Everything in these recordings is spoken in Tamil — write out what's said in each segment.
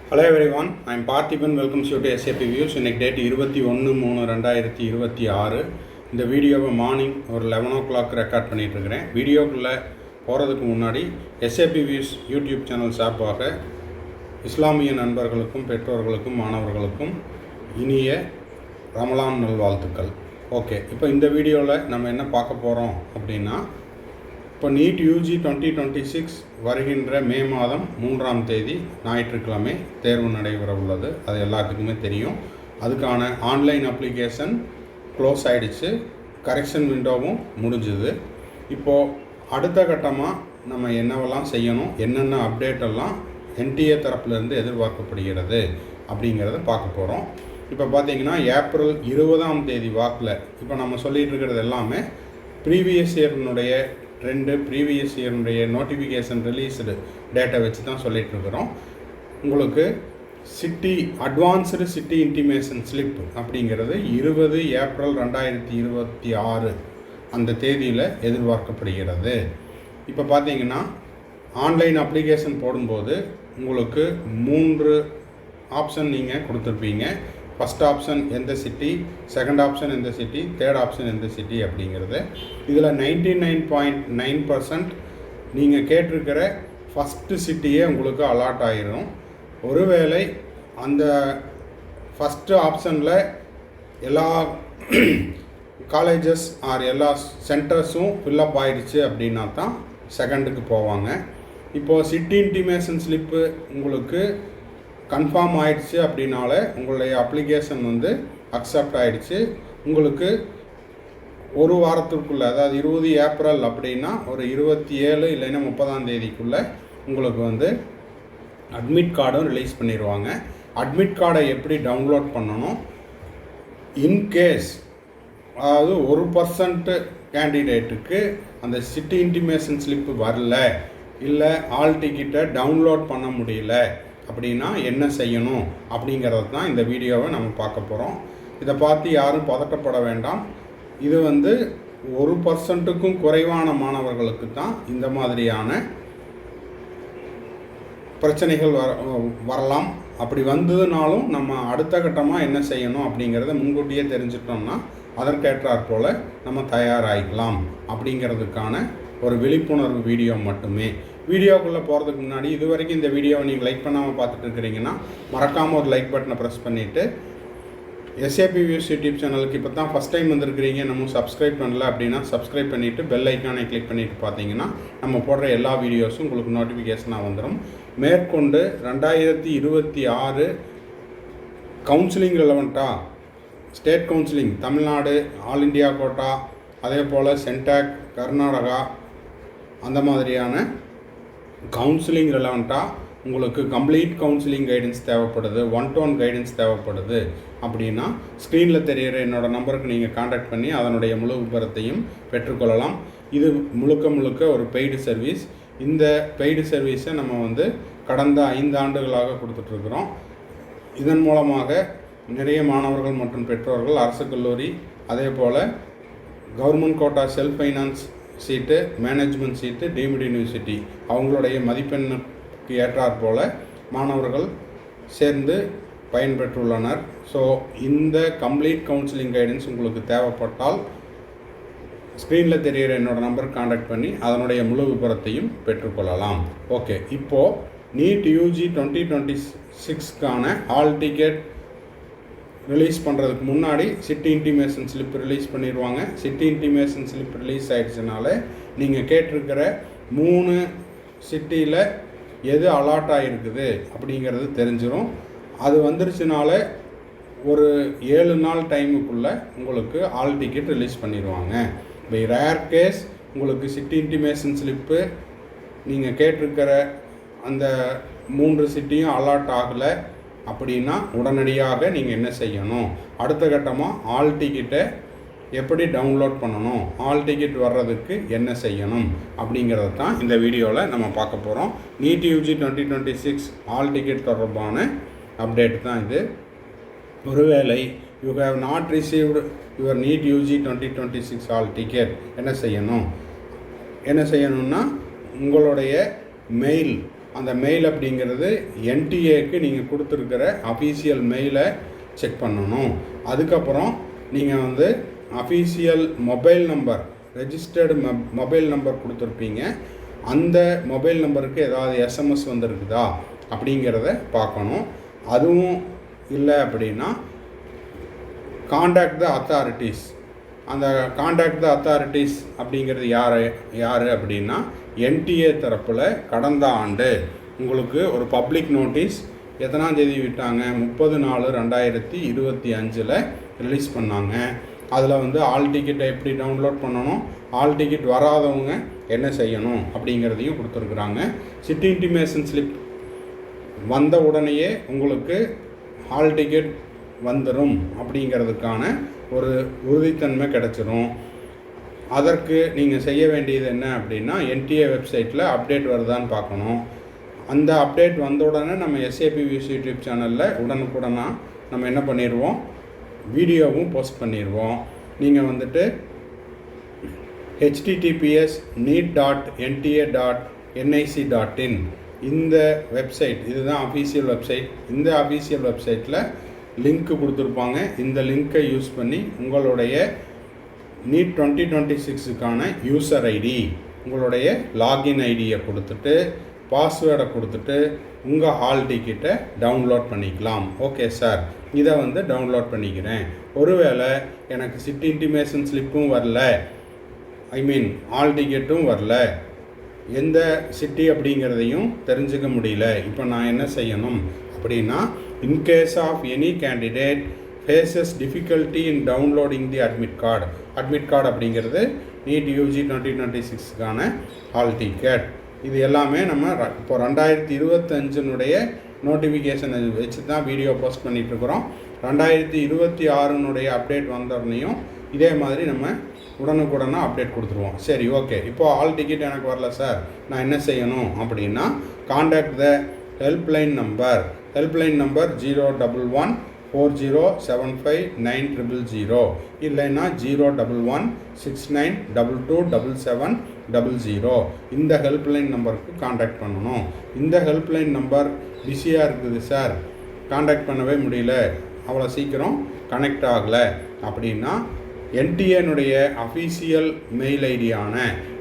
Hello everyone, I am Parthiban. Welcome you to SAP Views. இன்னைக்கு டேட் 21/3/2026. இந்த வீடியோவை மார்னிங் ஒரு 11 o'clock ரெக்கார்ட் பண்ணிட்டு இருக்கிறேன். வீடியோக்குள்ளே போகிறதுக்கு முன்னாடி SAP Views யூடியூப் சேனல் சார்பாக இஸ்லாமிய நண்பர்களுக்கும் பெற்றோர்களுக்கும் மாணவர்களுக்கும் இனிய ரமலான் நல்வாழ்த்துக்கள். ஓகே, இப்போ இந்த வீடியோவில் நம்ம என்ன பார்க்க போகிறோம் அப்படின்னா, இப்போ நீட் யூஜி 2026 வருகின்ற மே மாதம் 3ஆம் தேதி ஞாயிற்றுக்கிழமை தேர்வு நடைபெற உள்ளது. அது எல்லாத்துக்குமே தெரியும். அதுக்கான ஆன்லைன் அப்ளிகேஷன் க்ளோஸ் ஆகிடுச்சு, கரெக்ஷன் விண்டோவும் முடிஞ்சுது. இப்போது அடுத்த கட்டமாக நம்ம என்னவெல்லாம் செய்யணும், என்னென்ன அப்டேட்டெல்லாம் NTA தரப்புலேருந்து எதிர்பார்க்கப்படுகிறது அப்படிங்கிறத பார்க்க போகிறோம். இப்போ பார்த்தீங்கன்னா ஏப்ரல் 20ஆம் தேதி வாக்கில் இப்போ நம்ம சொல்லிகிட்டு இருக்கிறது எல்லாமே ப்ரீவியஸ் இயர்னுடைய ட்ரெண்டு, ப்ரீவியஸ் இயருடைய நோட்டிஃபிகேஷன் ரிலீஸ்டு டேட்டா வச்சு தான் சொல்லிகிட்ருக்குறோம். உங்களுக்கு city advanced city intimation slip அப்படிங்கிறது 20 ஏப்ரல் 2026 அந்த தேதியில் எதிர்பார்க்கப்படுகிறது. இப்போ பார்த்தீங்கன்னா ஆன்லைன் அப்ளிகேஷன் போடும்போது உங்களுக்கு 3 ஆப்ஷன் நீங்கள் கொடுத்துருப்பீங்க. ஃபஸ்ட் ஆப்ஷன் எந்த சிட்டி, செகண்ட் ஆப்ஷன் எந்த சிட்டி, தேர்ட் ஆப்ஷன் எந்த சிட்டி அப்படிங்கிறது. இதில் 99.9% நீங்கள் கேட்டிருக்கிற ஃபஸ்ட்டு சிட்டியே உங்களுக்கு அலாட் ஆகிரும். ஒருவேளை அந்த ஃபஸ்ட்டு ஆப்ஷனில் எல்லா காலேஜஸ் ஆர் எல்லா சென்டர்ஸும் ஃபில்லப் ஆகிடுச்சு அப்படின்னா தான் செகண்டுக்கு போவாங்க. இப்போது சிட்டி இன்டிமேஷன் ஸ்லிப்பு உங்களுக்கு கன்ஃபார்ம் ஆகிடுச்சு அப்படின்னால உங்களுடைய அப்ளிகேஷன் அக்செப்ட் ஆகிடுச்சு. உங்களுக்கு ஒரு வாரத்திற்குள்ளே, அதாவது 20 ஏப்ரல் அப்படின்னா ஒரு 27 இல்லைன்னா 30ஆம் தேதிக்குள்ளே உங்களுக்கு அட்மிட் கார்டும் ரிலீஸ் பண்ணிடுவாங்க. அட்மிட் கார்டை எப்படி டவுன்லோட் பண்ணணும், இன்கேஸ் அதாவது 1% கேண்டிடேட்டுக்கு அந்த சிட்டி இன்டிமேஷன் ஸ்லிப்பு வரல, இல்லை ஆல் டிக்கெட்டை டவுன்லோட் பண்ண முடியல அப்படின்னா என்ன செய்யணும் அப்படிங்கிறது தான் இந்த வீடியோவை நம்ம பார்க்க போகிறோம். இதை பார்த்து யாரும் பதட்டப்பட வேண்டாம். இது 1%க்கும் குறைவான மாணவர்களுக்கு தான் இந்த மாதிரியான பிரச்சனைகள் வரலாம். அப்படி வந்ததுனாலும் நம்ம அடுத்த கட்டமாக என்ன செய்யணும் அப்படிங்கிறத முன்கூட்டியே தெரிஞ்சிட்டோம்னா அதற்கேற்றாற் போல் நம்ம தயாராகிக்கலாம் அப்படிங்கிறதுக்கான ஒரு விழிப்புணர்வு வீடியோ மட்டுமே. வீடியோக்குள்ளே போகிறதுக்கு முன்னாடி இது வரைக்கும் இந்த வீடியோவை நீங்கள் லைக் பண்ணாமல் பார்த்துட்டு இருக்கிறீங்கன்னா மறக்காமல் ஒரு லைக் பட்டனை ப்ரெஸ் பண்ணிவிட்டு, SAP வியூஸ் யூடியூப் சேனலுக்கு இப்போ தான் ஃபஸ்ட் டைம் வந்திருக்கிறீங்க, நம்ம சப்ஸ்கிரைப் பண்ணல அப்படின்னா சப்ஸ்கிரைப் பண்ணிவிட்டு பெல் ஐக்கானை கிளிக் பண்ணிவிட்டு பார்த்தீங்கன்னா நம்ம போடுற எல்லா வீடியோஸும் உங்களுக்கு நோட்டிஃபிகேஷனாக வந்துடும். மேற்கொண்டு 2026 கவுன்சிலிங் ரெலவெண்ட்டாக state counselling Tamil Nadu, all India quota, அதே போல் சென்டாக், கர்நாடகா, அந்த மாதிரியான கவுன்சிலிங் ரெலவெண்ட்டாக உங்களுக்கு கம்ப்ளீட் கவுன்சிலிங் கைடன்ஸ் தேவைப்படுது, 1-to-1 கைடன்ஸ் தேவைப்படுது அப்படின்னா ஸ்க்ரீனில் தெரிகிற என்னோடய நம்பருக்கு நீங்கள் காண்டாக்ட் பண்ணி அதனுடைய முழு விபரத்தையும் பெற்றுக்கொள்ளலாம். இது முழுக்க ஒரு பெய்டு சர்வீஸ். இந்த பெய்டு சர்வீஸை நம்ம கடந்த 5 ஆண்டுகளாக கொடுத்துட்ருக்குறோம். இதன் மூலமாக நிறைய மாணவர்கள் மற்றும் பெற்றோர்கள் அரசு கல்லூரி, அதே போல் கவர்மெண்ட் கோட்டா செல்ஃப் ஃபைனான்ஸ் சீட்டு, மேனேஜ்மெண்ட் சீட்டு, டீம்டு யூனிவர்சிட்டி அவங்களுடைய மதிப்பெண்ணுக்கு ஏற்றாற் போல் மாணவர்கள் சேர்ந்து பயன்பெற்றுள்ளனர். ஸோ இந்த கம்ப்ளீட் கவுன்சிலிங் கைடன்ஸ் உங்களுக்கு தேவைப்பட்டால் ஸ்க்ரீனில் தெரிகிற என்னோடய நம்பருக்கு காண்டாக்ட் பண்ணி அதனுடைய முழு விபரத்தையும் பெற்றுக்கொள்ளலாம். ஓகே, இப்போது நீட் யூஜி 2026க்கான ஹால் டிக்கெட் ரிலீஸ் பண்ணுறதுக்கு முன்னாடி சிட்டி இன்டிமேஷன் ஸ்லிப் ரிலீஸ் பண்ணிடுவாங்க. சிட்டி இன்டிமேஷன் ஸ்லிப் ரிலீஸ் ஆகிடுச்சுனால நீங்கள் கேட்டிருக்கிற 3 சிட்டியில் எது அலாட் ஆகிருக்குது அப்படிங்கிறது தெரிஞ்சிடும். அது வந்துருச்சுனால ஒரு 7 நாள் டைமுக்குள்ளே உங்களுக்கு ஆல் டிக்கெட் ரிலீஸ் பண்ணிடுவாங்க. பை ரேர் கேஸ் உங்களுக்கு சிட்டி இன்டிமேஷன் ஸ்லிப்பு நீங்கள் கேட்டிருக்கிற அந்த 3 சிட்டியும் அலாட் ஆகலை அப்படின்னா உடனடியாக நீங்கள் என்ன செய்யணும், அடுத்த கட்டமாக ஆல் டிக்கெட்டை எப்படி டவுன்லோட் பண்ணணும், ஆல் டிக்கெட் வர்றதுக்கு என்ன செய்யணும் அப்படிங்கிறது தான் இந்த வீடியோவில் நம்ம பார்க்க போகிறோம். நீட் யூஜி 2026 ஆல் டிக்கெட் தொடர்பான அப்டேட் தான் இது. ஒருவேளை you have not received your NEET UG 2026 hall ticket என்ன செய்யணும்னா உங்களுடைய மெயில் அந்த மெயில் அப்படிங்கிறது என்டிஏக்கு நீங்கள் கொடுத்துருக்கிற அஃபீஷியல் மெயிலை செக் பண்ணணும். அதுக்கப்புறம் நீங்கள் வந்து official mobile number, registered mobile number கொடுத்துருப்பீங்க. அந்த மொபைல் நம்பருக்கு ஏதாவது எஸ்எம்எஸ் வந்திருக்குதா அப்படிங்கிறத பார்க்கணும். அதுவும் இல்லை அப்படின்னா காண்டாக்ட் த அத்தாரிட்டிஸ். அந்த காண்டாக்ட் த அத்தாரிட்டிஸ் அப்படிங்கிறது யார் அப்படின்னா என்டிஏ தரப்பில் கடந்த ஆண்டு உங்களுக்கு ஒரு பப்ளிக் நோட்டீஸ் எத்தனாம் தேதி விட்டாங்க, 30/4/2025 ரிலீஸ் பண்ணாங்க. அதில் வந்து ஆல் டிக்கெட்டை எப்படி டவுன்லோட் பண்ணணும், ஆல் டிக்கெட் வராதவங்க என்ன செய்யணும் அப்படிங்கிறதையும் கொடுத்துருக்குறாங்க. சிட்டி இன்டிமேஷன் ஸ்லிப் வந்த உடனேயே உங்களுக்கு ஹால் டிக்கெட் வந்துடும் அப்படிங்கிறதுக்கான ஒரு உறுதித்தன்மை கிடச்சிரும். அதற்கு நீங்கள் செய்ய வேண்டியது என்ன அப்படின்னா என்டிஏ வெப்சைட்டில் அப்டேட் வருதான்னு பார்க்கணும். அந்த அப்டேட் வந்த உடனே நம்ம எஸ்ஏபி வியூஸ் யூடியூப் சேனலில் உடனுக்குடனாக நம்ம என்ன பண்ணிடுவோம், வீடியோவும் போஸ்ட் பண்ணிடுவோம். நீங்கள் வந்துட்டு https://neet.nta.nic.in இந்த வெப்சைட், இதுதான் அஃபீஷியல் வெப்சைட். இந்த அஃபீஷியல் வெப்சைட்டில் லிங்க்கு கொடுத்துருப்பாங்க. இந்த லிங்க்கை யூஸ் பண்ணி உங்களுடைய நீட் 2026க்கான யூசர் ஐடி, உங்களுடைய லாகின் ஐடியை கொடுத்துட்டு பாஸ்வேர்டை கொடுத்துட்டு உங்கள் ஹால் டிக்கெட்டை டவுன்லோட் பண்ணிக்கலாம். ஓகே சார், இதை வந்து டவுன்லோட் பண்ணிக்கிறேன். ஒருவேளை எனக்கு சிட்டி இன்டிமேஷன் ஸ்லிப்பும் வரல, ஹால் டிக்கெட்டும் வரல, எந்த சிட்டி அப்படிங்கிறதையும் தெரிஞ்சுக்க முடியல, இப்போ நான் என்ன செய்யணும் அப்படின்னா in case of any candidate faces difficulty in downloading the admit card அப்படிங்கிறது நீட் யூஜி 2026க்கான ஹால் டிக்கெட். இது எல்லாமே நம்ம இப்போ 2025 நோட்டிஃபிகேஷனை வச்சு தான் வீடியோ போஸ்ட் பண்ணிகிட்ருக்குறோம். 2026 அப்டேட் வந்தோடனையும் இதே மாதிரி நம்ம உடனுக்குடனாக அப்டேட் கொடுத்துருவோம். சரி, ஓகே. இப்போது ஹால் டிக்கெட் எனக்கு வரல சார், நான் என்ன செய்யணும் அப்படின்னா காண்டாக்ட் த ஹெல்ப்லைன் நம்பர் 01140759000 இல்லைன்னா 01169227700 இந்த ஹெல்ப்லைன் நம்பருக்கு காண்டாக்ட் பண்ணணும். இந்த ஹெல்ப்லைன் நம்பர் பிஸியாக இருக்குது சார், காண்டாக்ட் பண்ணவே முடியல, அவ்வளோ சீக்கிரம் கனெக்ட் ஆகலை அப்படின்னா என்டிஏனுடைய அஃபீஷியல் மெயில் ஐடியான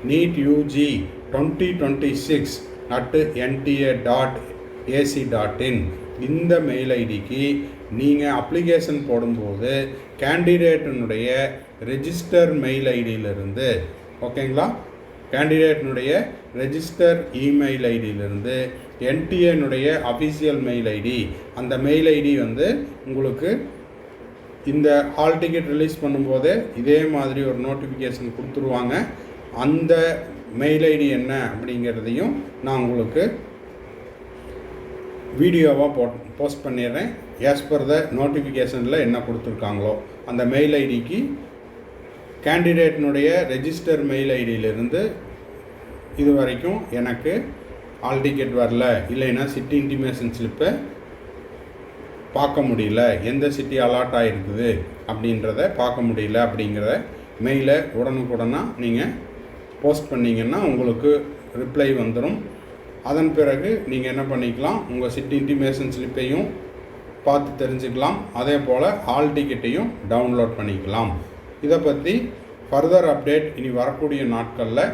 neetug2026@nta.ac.in இந்த மெயில் ஐடிக்கு நீங்கள் அப்ளிகேஷன் போடும்போது கேண்டிடேட்டினுடைய ரெஜிஸ்டர் மெயில் ஐடியிலிருந்து, ஓகேங்களா, கேண்டிடேட்டினுடைய ரெஜிஸ்டர் இமெயில் ஐடியிலிருந்து என்டிஏனுடைய அஃபீஷியல் மெயில் ஐடி, அந்த மெயில் ஐடி வந்து உங்களுக்கு இந்த ஹால் டிக்கெட் ரிலீஸ் பண்ணும்போதே இதே மாதிரி ஒரு நோட்டிஃபிகேஷன் கொடுத்துருவாங்க. அந்த மெயில் ஐடி என்ன அப்படிங்கிறதையும் நான் உங்களுக்கு வீடியோவாக போஸ்ட் பண்ணிடுறேன். ஆஸ் பர் த நோட்டிஃபிகேஷனில் என்ன கொடுத்துருக்காங்களோ அந்த மெயில் ஐடிக்கு கேண்டிடேட்னுடைய ரெஜிஸ்டர் மெயில் ஐடியிலிருந்து இது வரைக்கும் எனக்கு ஹால் டிக்கெட் வரல, இல்லைன்னா சிட்டி இன்டிமேஷன் ஸ்லிப்பை பார்க்க முடியல, எந்த சிட்டி அலாட் ஆகிருக்குது அப்படின்றத பார்க்க முடியல அப்படிங்கிற மெயிலை உடனுக்குடனாக நீங்கள் போஸ்ட் பண்ணிங்கன்னா உங்களுக்கு ரிப்ளை வந்துடும். அதன் பிறகு நீங்கள் என்ன பண்ணிக்கலாம், உங்கள் சிட்டி இன்டிமேஷன் ஸ்லிப்பையும் பார்த்து தெரிஞ்சுக்கலாம். அதே போல் ஹால் டிக்கெட்டையும் டவுன்லோட் பண்ணிக்கலாம். இதை பற்றி ஃபர்தர் அப்டேட் இனி வரக்கூடிய நாட்களில்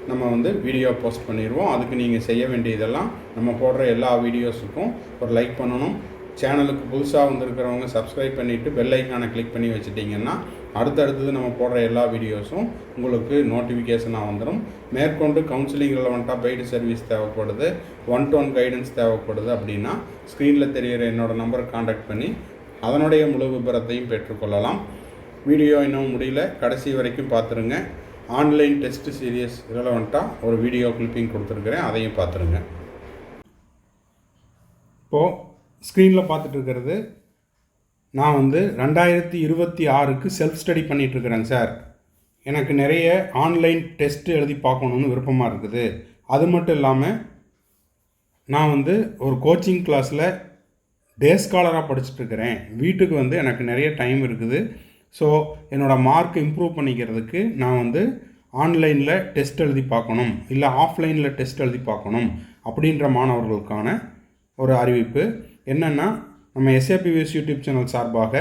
நம்ம வந்து வீடியோ போஸ்ட் பண்ணிடுவோம். அதுக்கு நீங்கள் செய்ய வேண்டியதெல்லாம் நம்ம போடுற எல்லா வீடியோஸுக்கும் ஒரு லைக் பண்ணணும். சேனலுக்கு புதுசாக வந்திருக்கிறவங்க சப்ஸ்கிரைப் பண்ணிவிட்டு பெல் ஐக்கானை கிளிக் பண்ணி வச்சுட்டிங்கன்னா அடுத்தடுத்தது நம்ம போடுற எல்லா வீடியோஸும் உங்களுக்கு நோட்டிஃபிகேஷனாக வந்துடும். மேற்கொண்டு கவுன்சிலிங் ரெலவெண்ட்டாக பெய்டு சர்வீஸ் தேவைப்படுது, 1-to-1 கைடன்ஸ் தேவைப்படுது அப்படின்னா ஸ்க்ரீனில் தெரிகிற என்னோடய நம்பருக்கு காண்டாக்ட் பண்ணி அதனுடைய முழு விபரத்தையும் பெற்றுக்கொள்ளலாம். வீடியோ இன்னும் முடியல, கடைசி வரைக்கும் பார்த்துருங்க. ஆன்லைன் டெஸ்ட் சீரியஸ் ரெலவெண்ட்டாக ஒரு வீடியோ கிளிப்பிங் கொடுத்துருக்குறேன், அதையும் பார்த்துருங்க. இப்போது ஸ்க்ரீனில் பார்த்துட்ருக்கிறது நான் வந்து 2026க்கு செல்ஃப் ஸ்டடி பண்ணிகிட்ருக்கிறேங்க சார். எனக்கு நிறைய ஆன்லைன் டெஸ்ட்டு எழுதி பார்க்கணுன்னு விருப்பமாக இருக்குது. அது மட்டும் இல்லாமல் நான் வந்து ஒரு கோச்சிங் கிளாஸில் டே ஸ்காலராக படிச்சுட்ருக்கிறேன். வீட்டுக்கு வந்து எனக்கு நிறைய டைம் இருக்குது. ஸோ என்னோடய மார்க் இம்ப்ரூவ் பண்ணிக்கிறதுக்கு நான் வந்து ஆன்லைனில் டெஸ்ட் எழுதி பார்க்கணும், இல்லை ஆஃப்லைனில் டெஸ்ட் எழுதி பார்க்கணும் அப்படின்ற மாணவர்களுக்கான ஒரு அறிவிப்பு என்னென்னா, நம்ம SAPVS யூடியூப் சேனல் சார்பாக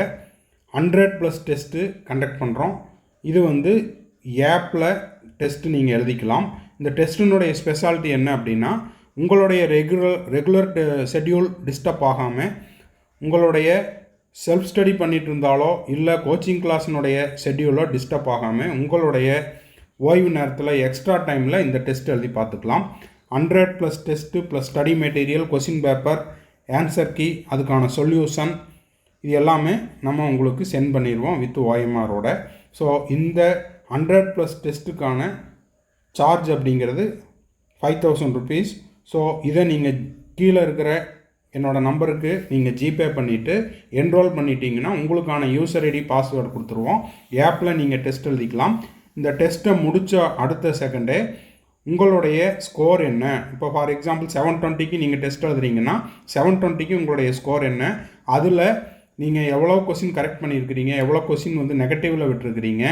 100+ டெஸ்ட்டு கண்டக்ட் பண்ணுறோம். இது வந்து ஆப்பில் டெஸ்ட்டு நீங்கள் எழுதிக்கலாம். இந்த டெஸ்ட்டினுடைய ஸ்பெஷாலிட்டி என்ன அப்படின்னா, உங்களுடைய ரெகுலர் ஷெட்யூல் டிஸ்டர்ப் ஆகாமல், உங்களுடைய செல்ஃப் ஸ்டடி பண்ணிட்டு இருந்தாலோ இல்லை கோச்சிங் கிளாஸினுடைய ஷெட்யூலோ டிஸ்டர்ப் ஆகாமல் உங்களுடைய ஓய்வு நேரத்தில் எக்ஸ்ட்ரா டைமில் இந்த டெஸ்ட் எழுதி பார்த்துக்கலாம். 100+ test plus study material, question paper, answer key, அதுக்கான சொல்யூஷன், இது எல்லாமே நம்ம உங்களுக்கு சென்ட் பண்ணிடுவோம் வித் OMRோட. ஸோ இந்த 100+ டெஸ்ட்டுக்கான சார்ஜ் அப்படிங்கிறது 5000 ருபீஸ். ஸோ இதை நீங்கள் கீழே இருக்கிற என்னோடய நம்பருக்கு நீங்கள் ஜிபே பண்ணிவிட்டு என்ரோல் பண்ணிட்டீங்கன்னா உங்களுக்கான யூசர் ஐடி பாஸ்வேர்டு கொடுத்துருவோம். ஆப்பில் நீங்கள் டெஸ்ட் எழுதிக்கலாம். இந்த டெஸ்ட்டை முடித்த அடுத்த செகண்டே உங்களுடைய ஸ்கோர் என்ன, இப்போ ஃபார் எக்ஸாம்பிள் 720க்கு நீங்கள் டெஸ்ட் எழுதுறீங்கன்னா 720க்கு உங்களுடைய ஸ்கோர் என்ன, அதில் நீங்கள் எவ்வளோ கொஸ்டின் கரெக்ட் பண்ணியிருக்கிறீங்க, எவ்வளோ கொஸ்டின் வந்து நெகட்டிவில் விட்டுருக்கிறீங்க,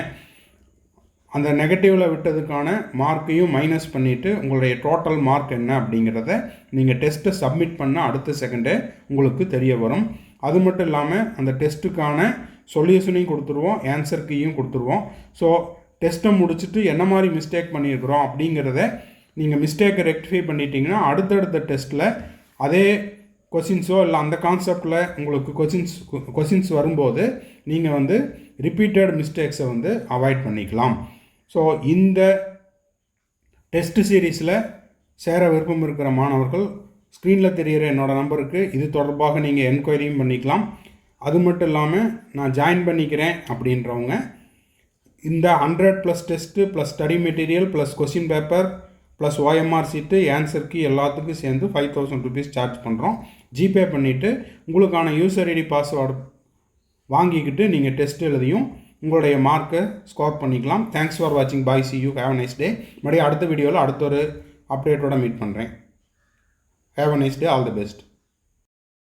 அந்த நெகட்டிவில் விட்டதுக்கான மார்க்கையும் மைனஸ் பண்ணிவிட்டு உங்களுடைய டோட்டல் மார்க் என்ன அப்படிங்கிறத நீங்கள் டெஸ்ட்டை சப்மிட் பண்ண அடுத்த செகண்டே உங்களுக்கு தெரிய வரும். அது மட்டும் இல்லாமல் அந்த டெஸ்ட்டுக்கான சொல்யூஷனையும் கொடுத்துருவோம், ஆன்சர் கீயும் கொடுத்துருவோம். ஸோ டெஸ்ட்டை முடிச்சுட்டு என்ன மாதிரி மிஸ்டேக் பண்ணியிருக்கிறோம் அப்படிங்கிறத நீங்கள் மிஸ்டேக்கை ரெக்டிஃபை பண்ணிட்டீங்கன்னா அடுத்தடுத்த டெஸ்ட்டில் அதே கொஷின்ஸோ இல்லை அந்த கான்செப்டில் உங்களுக்கு கொஷின்ஸ் வரும்போது நீங்கள் வந்து ரிப்பீட்டட் மிஸ்டேக்ஸை வந்து அவாய்ட் பண்ணிக்கலாம். ஸோ இந்த டெஸ்ட் சீரீஸில் சேர விருப்பம் இருக்கிற மாணவர்கள் ஸ்க்ரீனில் தெரிகிற என்னோடய நம்பருக்கு இது தொடர்பாக நீங்கள் என்கொயரியும் பண்ணிக்கலாம். அது மட்டும் இல்லாமல் நான் ஜாயின் பண்ணிக்கிறேன் அப்படின்றவங்க இந்த 100+ test plus study material plus question paper plus OMR சீட்டு, ஆன்சருக்கு எல்லாத்துக்கும் சேர்ந்து 5000 ருபீஸ் சார்ஜ் பண்ணுறோம். ஜிபே பண்ணிவிட்டு உங்களுக்கான யூசர் ஐடி பாஸ்வேர்டு வாங்கிக்கிட்டு நீங்கள் டெஸ்ட் எழுதியும் உங்களுடைய மார்க்கை ஸ்கோர் பண்ணிக்கலாம். தேங்க்ஸ் ஃபார் வாட்சிங். Bye, see you, have a nice day. மறுபடியும் அடுத்த வீடியோவில் அடுத்த ஒரு அப்டேட்டோட மீட் பண்ணுறேன். Have a nice day. All the best.